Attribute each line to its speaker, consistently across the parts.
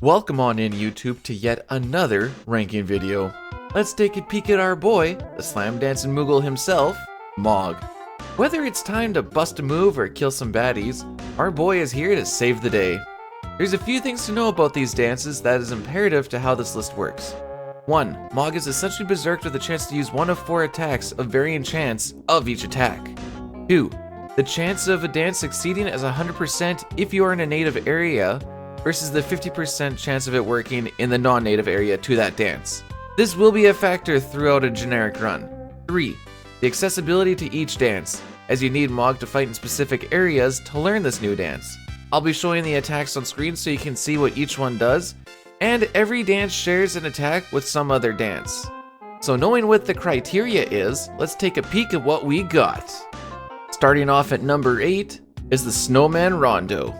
Speaker 1: Welcome on in YouTube to yet another ranking video. Let's take a peek at our boy, the slam dancing Moogle himself, Mog. Whether it's time to bust a move or kill some baddies, our boy is here to save the day. There's a few things to know about these dances that is imperative to how this list works. 1. Mog is essentially berserked with a chance to use one of 4 attacks of varying chance of each attack. 2. The chance of a dance succeeding is 100% if you are in a native area, versus the 50% chance of it working in the non-native area to that dance. This will be a factor throughout a generic run. 3. The accessibility to each dance, as you need Mog to fight in specific areas to learn this new dance. I'll be showing the attacks on screen so you can see what each one does, and every dance shares an attack with some other dance. So knowing what the criteria is, let's take a peek at what we got. Starting off at number 8 is the Snowman Rondo.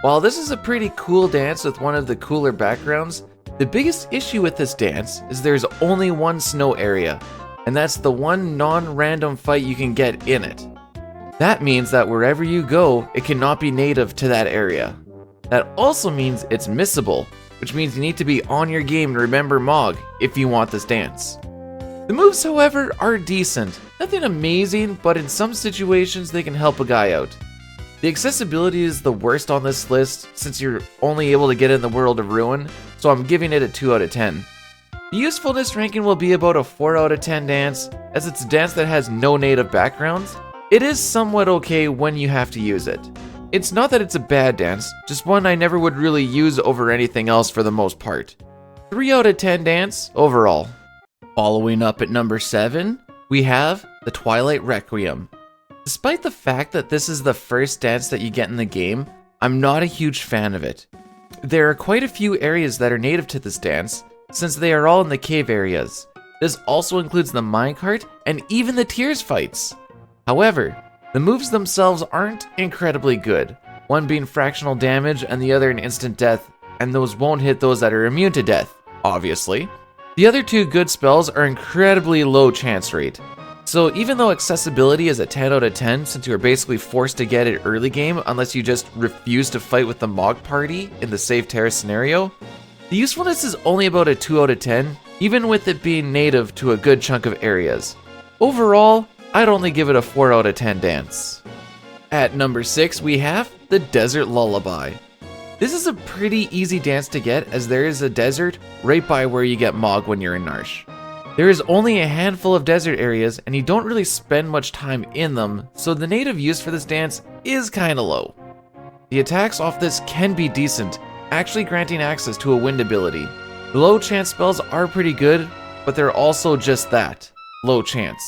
Speaker 1: While this is a pretty cool dance with one of the cooler backgrounds, the biggest issue with this dance is there's only one snow area, and that's the one non-random fight you can get in it. That means that wherever you go, it cannot be native to that area. That also means it's missable, which means you need to be on your game to remember Mog if you want this dance. The moves, however, are decent. Nothing amazing, but in some situations they can help a guy out. The accessibility is the worst on this list since you're only able to get in the World of Ruin, so I'm giving it a 2 out of 10. The usefulness ranking will be about a 4 out of 10 dance, as it's a dance that has no native backgrounds. It is somewhat okay when you have to use it. It's not that it's a bad dance, just one I never would really use over anything else for the most part. 3 out of 10 dance overall. Following up at number 7, we have the Twilight Requiem. Despite the fact that this is the first dance that you get in the game, I'm not a huge fan of it. There are quite a few areas that are native to this dance, since they are all in the cave areas. This also includes the minecart and even the tears fights. However, the moves themselves aren't incredibly good, one being fractional damage and the other an instant death, and those won't hit those that are immune to death, obviously. The other 2 good spells are incredibly low chance rate. So even though accessibility is a 10 out of 10 since you are basically forced to get it early game unless you just refuse to fight with the Mog party in the save terrace scenario, the usefulness is only about a 2 out of 10 even with it being native to a good chunk of areas. Overall, I'd only give it a 4 out of 10 dance. At number 6 we have the Desert Lullaby. This is a pretty easy dance to get as there is a desert right by where you get Mog when you're in Narsh. There is only a handful of desert areas and you don't really spend much time in them, so the native use for this dance is kinda low. The attacks off this can be decent, actually granting access to a wind ability. The low chance spells are pretty good, but they're also just that, low chance.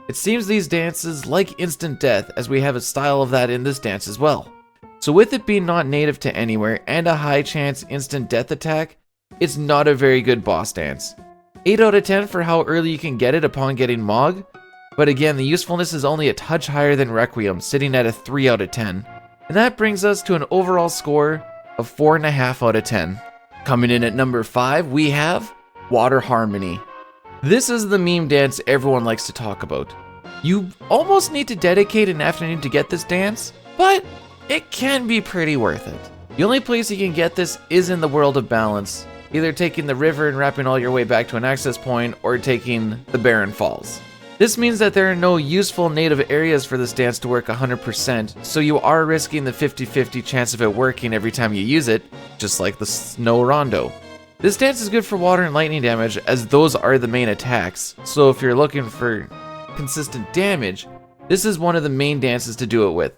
Speaker 1: It seems these dances like instant death as we have a style of that in this dance as well. So with it being not native to anywhere and a high chance instant death attack, it's not a very good boss dance. 8 out of 10 for how early you can get it upon getting Mog, but again the usefulness is only a touch higher than Requiem, sitting at a 3 out of 10. And that brings us to an overall score of 4.5 out of 10. Coming in at number 5 we have Water Harmony. This is the meme dance everyone likes to talk about. You almost need to dedicate an afternoon to get this dance, but it can be pretty worth it. The only place you can get this is in the World of Balance, either taking the river and wrapping all your way back to an access point, or taking the Barren Falls. This means that there are no useful native areas for this dance to work 100%, so you are risking the 50-50 chance of it working every time you use it, just like the Snow Rondo. This dance is good for water and lightning damage, as those are the main attacks, so if you're looking for consistent damage, this is one of the main dances to do it with.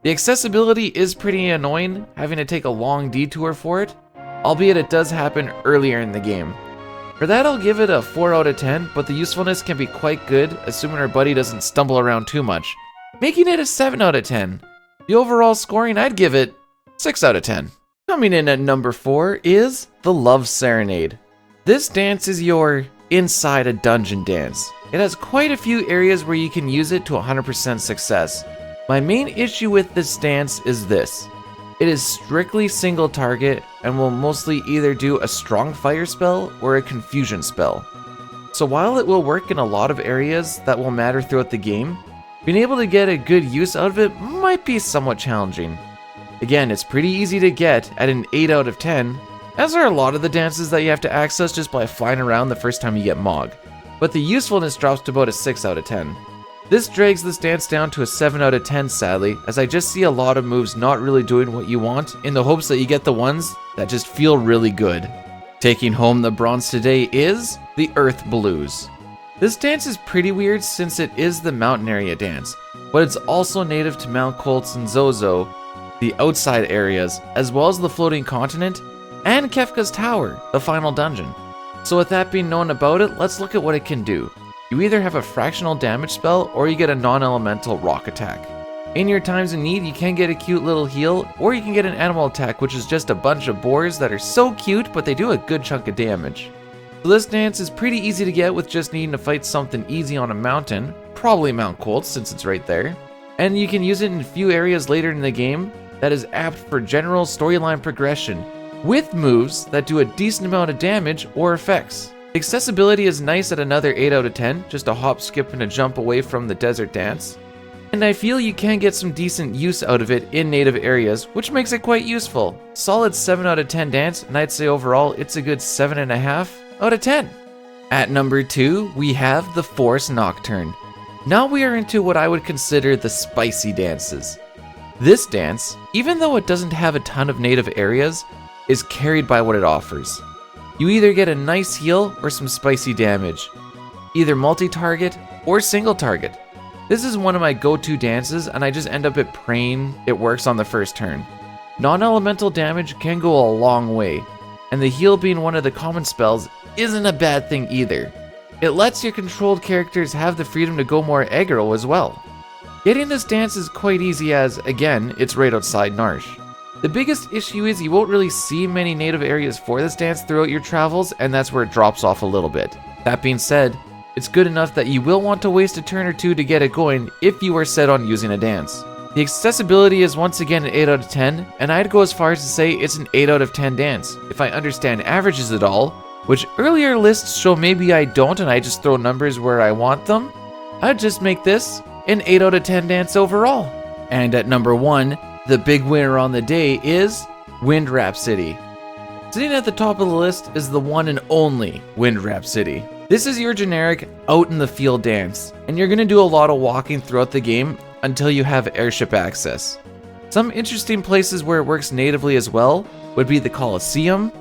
Speaker 1: The accessibility is pretty annoying, having to take a long detour for it, albeit it does happen earlier in the game. For that I'll give it a 4 out of 10, but the usefulness can be quite good, assuming our buddy doesn't stumble around too much, making it a 7 out of 10. The overall scoring, I'd give it 6 out of 10. Coming in at number 4 is the Love Serenade. This dance is your inside a dungeon dance. It has quite a few areas where you can use it to 100% success. My main issue with this dance is this. It is strictly single target and will mostly either do a strong fire spell or a confusion spell. So while it will work in a lot of areas that will matter throughout the game, being able to get a good use out of it might be somewhat challenging. Again, it's pretty easy to get at an 8 out of 10, as are a lot of the dances that you have to access just by flying around the first time you get Mog, but the usefulness drops to about a 6 out of 10. This drags this dance down to a 7 out of 10 sadly, as I just see a lot of moves not really doing what you want in the hopes that you get the ones that just feel really good. Taking home the bronze today is the Earth Blues. This dance is pretty weird since it is the mountain area dance, but it's also native to Mount Colts and Zozo, the outside areas, as well as the floating continent, and Kefka's Tower, the final dungeon. So with that being known about it, let's look at what it can do. You either have a fractional damage spell, or you get a non-elemental rock attack. In your times of need, you can get a cute little heal, or you can get an animal attack, which is just a bunch of boars that are so cute, but they do a good chunk of damage. So this dance is pretty easy to get with just needing to fight something easy on a mountain, probably Mount Colts since it's right there. And you can use it in a few areas later in the game that is apt for general storyline progression, with moves that do a decent amount of damage or effects. Accessibility is nice at another 8 out of 10, just a hop, skip, and a jump away from the desert dance. And I feel you can get some decent use out of it in native areas, which makes it quite useful. Solid 7 out of 10 dance, and I'd say overall it's a good 7.5 out of 10. At number 2, we have the Forest Nocturne. Now we are into what I would consider the spicy dances. This dance, even though it doesn't have a ton of native areas, is carried by what it offers. You either get a nice heal or some spicy damage, either multi-target or single target. This is one of my go-to dances, and I just end up praying it works on the first turn. Non-elemental damage can go a long way, and the heal being one of the common spells isn't a bad thing either. It lets your controlled characters have the freedom to go more aggro as well. Getting this dance is quite easy as, again, it's right outside Narsh. The biggest issue is you won't really see many native areas for this dance throughout your travels, and that's where it drops off a little bit. That being said, it's good enough that you will want to waste a turn or two to get it going if you are set on using a dance. The accessibility is once again an 8 out of 10, and I'd go as far as to say it's an 8 out of 10 dance, if I understand averages at all, which earlier lists show maybe I don't and I just throw numbers where I want them. I'd just make this an 8 out of 10 dance overall. And at number 1, the big winner on the day is Wind Rhapsody. Sitting at the top of the list is the one and only Wind Rhapsody. This is your generic out in the field dance, and you're going to do a lot of walking throughout the game until you have airship access. Some interesting places where it works natively as well would be the Colosseum,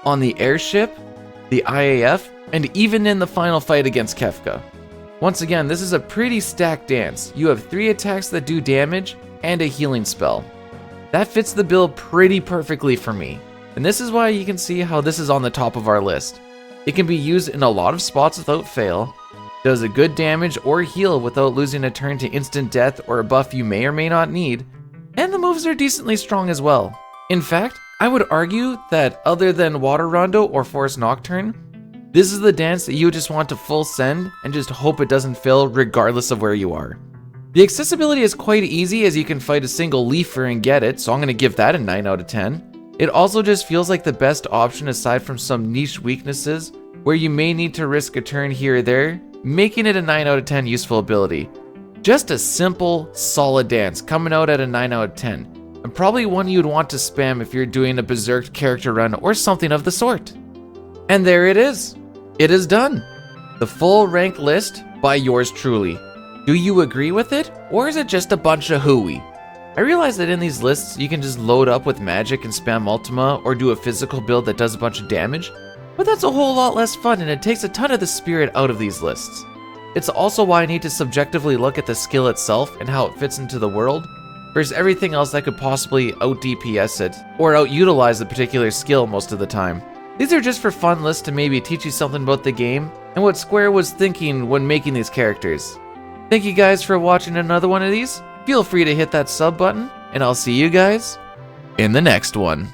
Speaker 1: on the airship, the IAF, and even in the final fight against Kefka. Once again, this is a pretty stacked dance. You have 3 attacks that do damage and a healing spell. That fits the bill pretty perfectly for me, and this is why you can see how this is on the top of our list. It can be used in a lot of spots without fail, does a good damage or heal without losing a turn to instant death or a buff you may or may not need, and the moves are decently strong as well. In fact, I would argue that other than Water Rondo or Forest Nocturne, this is the dance that you just want to full send and just hope it doesn't fail regardless of where you are. The accessibility is quite easy as you can fight a single leafer and get it, so I'm going to give that a 9 out of 10. It also just feels like the best option aside from some niche weaknesses where you may need to risk a turn here or there, making it a 9 out of 10 useful ability. Just a simple, solid dance coming out at a 9 out of 10, and probably one you'd want to spam if you're doing a berserk character run or something of the sort. And there it is. It is done. The full rank list by yours truly. Do you agree with it, or is it just a bunch of hooey? I realize that in these lists you can just load up with magic and spam Ultima or do a physical build that does a bunch of damage, but that's a whole lot less fun and it takes a ton of the spirit out of these lists. It's also why I need to subjectively look at the skill itself and how it fits into the world, versus everything else that could possibly out-DPS it, or out-utilize the particular skill most of the time. These are just for fun lists to maybe teach you something about the game, and what Square was thinking when making these characters. Thank you guys for watching another one of these. Feel free to hit that sub button, and I'll see you guys in the next one.